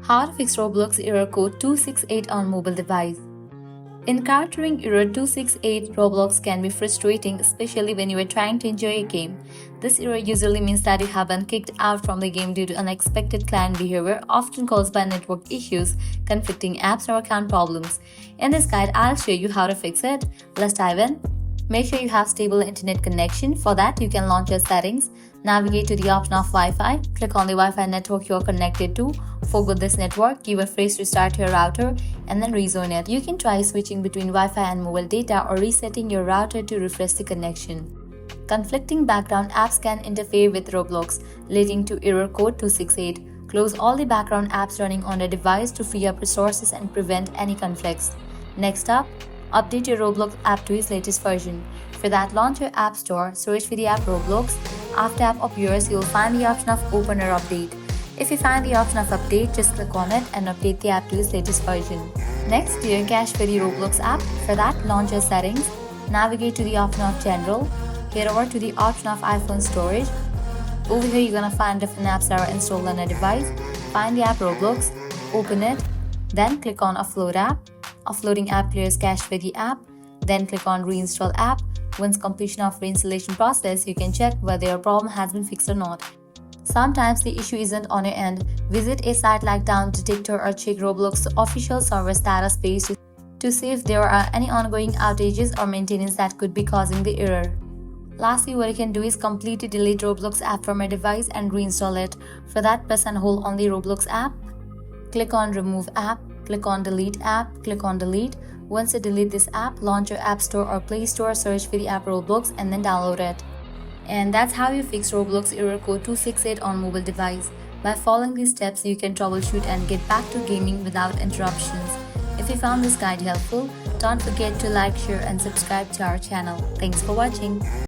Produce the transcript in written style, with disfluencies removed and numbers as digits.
How to fix Roblox error code 268 on mobile device. Encountering error 268 Roblox can be frustrating, especially when you are trying to enjoy a game. This error usually means that you have been kicked out from the game due to unexpected client behavior, often caused by network issues, conflicting apps, or account problems. In this guide, I'll show you how to fix it. Let's dive in. Make sure you have stable internet connection. For that, you can launch your settings, navigate to the option of Wi-Fi, click on the Wi-Fi network you are connected to, forget this network, give a phrase to start your router, and then rezone it. You can try switching between Wi-Fi and mobile data or resetting your router to refresh the connection. Conflicting background apps can interfere with Roblox, leading to error code 268. Close all the background apps running on the device to free up resources and prevent any conflicts. Next up, update your Roblox app to its latest version. For that, launch your App Store, search for the app Roblox. After app appears, you'll find the option of Open or Update. If you find the option of Update, just click on it and update the app to its latest version. Next, clear cache for the Roblox app. For that, launch your settings, navigate to the option of General, head over to the option of iPhone Storage. Over here, you're gonna find different apps that are installed on a device. Find the app Roblox, open it, then click on Offload app. Offloading app clears cache for the app, then click on Reinstall app. Once completion of reinstallation process, you can check whether your problem has been fixed or not. Sometimes the issue isn't on your end. Visit a site like Down Detector or check Roblox's official server status page to see if there are any ongoing outages or maintenance that could be causing the error. Lastly, what you can do is completely delete Roblox app from your device and reinstall it. For that, press and hold on the Roblox app. Click on Remove app. Click on Delete app, click on Delete. Once you delete this app, launch your App Store or Play Store, search for the app Roblox and then download it. And that's how you fix Roblox error code 268 on mobile device. By following these steps, you can troubleshoot and get back to gaming without interruptions. If you found this guide helpful, don't forget to like, share and subscribe to our channel. Thanks for watching.